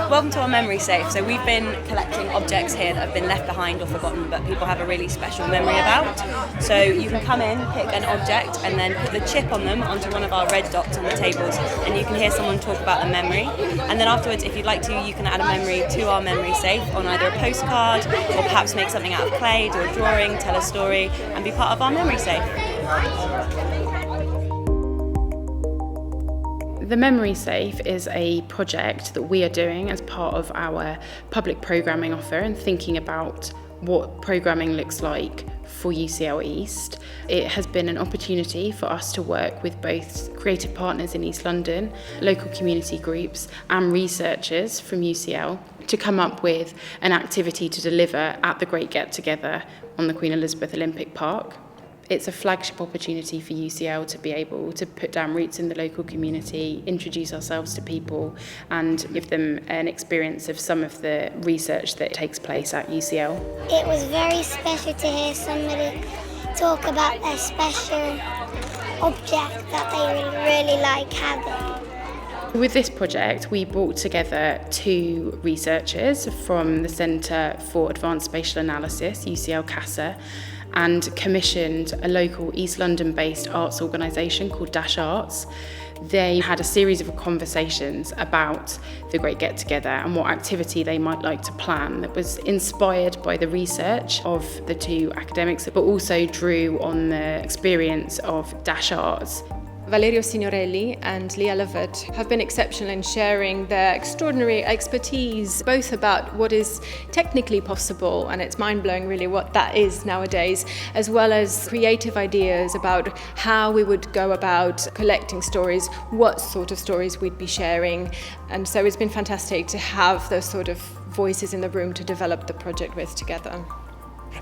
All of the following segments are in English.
Welcome to our memory safe. So we've been collecting objects here that have been left behind or forgotten but people have a really special memory about. So you can come in, pick an object and then put the chip on them onto one of our red dots on the tables and you can hear someone talk about a memory. And then afterwards, if you'd like to, you can add a memory to our memory safe on either a postcard or perhaps make something out of clay, do a drawing, tell a story and be part of our memory safe. The Memory Safe is a project that we are doing as part of our public programming offer and thinking about what programming looks like for UCL East. It has been an opportunity for us to work with both creative partners in East London, local community groups and researchers from UCL to come up with an activity to deliver at the Great Get Together on the Queen Elizabeth Olympic Park. It's a flagship opportunity for UCL to be able to put down roots in the local community, introduce ourselves to people and give them an experience of some of the research that takes place at UCL. It was very special to hear somebody talk about a special object that they really like having. With this project, we brought together two researchers from the Centre for Advanced Spatial Analysis, UCL CASA, and commissioned a local East London-based arts organisation called Dash Arts. They had a series of conversations about the Great Get Together and what activity they might like to plan that was inspired by the research of the two academics, but also drew on the experience of Dash Arts. Valerio Signorelli and Leah Lovett have been exceptional in sharing their extraordinary expertise, both about what is technically possible, and it's mind-blowing really what that is nowadays, as well as creative ideas about how we would go about collecting stories, what sort of stories we'd be sharing. And so it's been fantastic to have those sort of voices in the room to develop the project with together.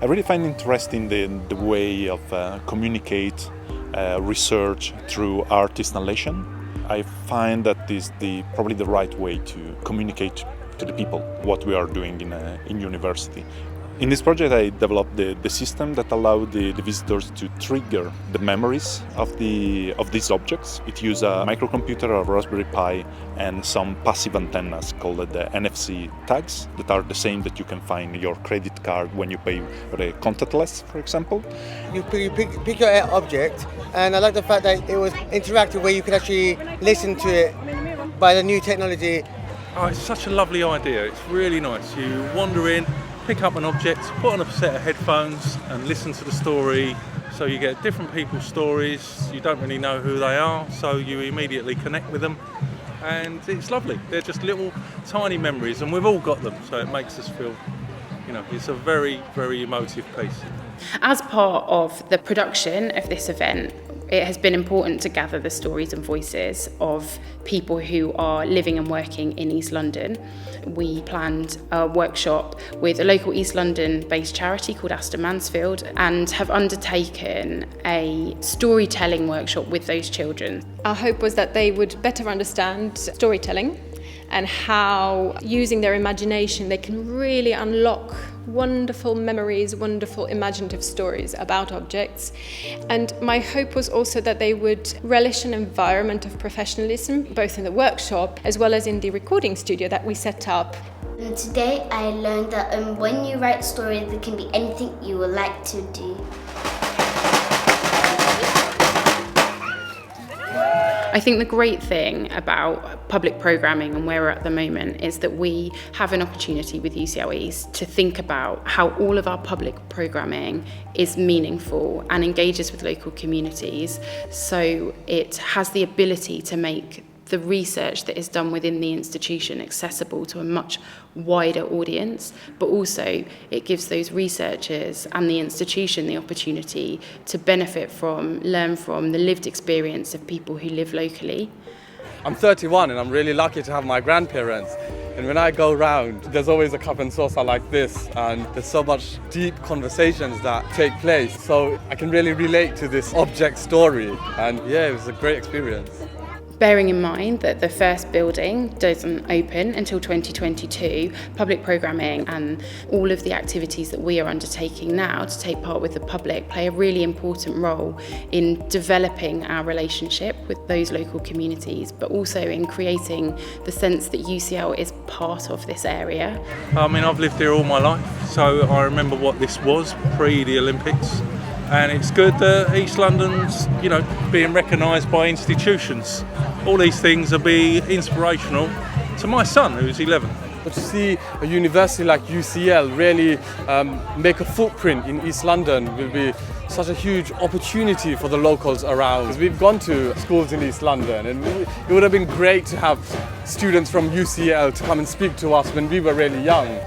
I really find interesting the way of communicate research through art installation. I find that is probably the right way to communicate to the people what we are doing in university. In this project, I developed the system that allowed the visitors to trigger the memories of these objects. It uses a microcomputer, a Raspberry Pi, and some passive antennas called the NFC tags that are the same that you can find in your credit card when you pay for a contactless, for example. You pick your object, and I like the fact that it was interactive where you could actually listen to it by the new technology. Oh, it's such a lovely idea. It's really nice. You wander in, pick up an object, put on a set of headphones and listen to the story. So you get different people's stories, you don't really know who they are, so you immediately connect with them. And it's lovely. They're just little tiny memories and we've all got them, so it makes us feel, it's a very, very emotive piece. As part of the production of this event, it has been important to gather the stories and voices of people who are living and working in East London. We planned a workshop with a local East London-based charity called Aston Mansfield and have undertaken a storytelling workshop with those children. Our hope was that they would better understand storytelling and how, using their imagination, they can really unlock wonderful memories, wonderful imaginative stories about objects. And my hope was also that they would relish an environment of professionalism, both in the workshop as well as in the recording studio that we set up. And today I learned that when you write stories, there can be anything you would like to do. I think the great thing about public programming and where we're at the moment is that we have an opportunity with UCL East to think about how all of our public programming is meaningful and engages with local communities, so it has the ability to make the research that is done within the institution accessible to a much wider audience, but also it gives those researchers and the institution the opportunity to benefit from, learn from the lived experience of people who live locally. I'm 31 and I'm really lucky to have my grandparents. And when I go round, there's always a cup and saucer like this, and there's so much deep conversations that take place. So I can really relate to this object story, and yeah, it was a great experience. Bearing in mind that the first building doesn't open until 2022, public programming and all of the activities that we are undertaking now to take part with the public play a really important role in developing our relationship with those local communities, but also in creating the sense that UCL is part of this area. I mean, I've lived here all my life, so I remember what this was pre the Olympics. And it's good that East London's, being recognised by institutions. All these things will be inspirational to my son, who's 11. But to see a university like UCL really make a footprint in East London will be such a huge opportunity for the locals around. Because we've gone to schools in East London, and it would have been great to have students from UCL to come and speak to us when we were really young.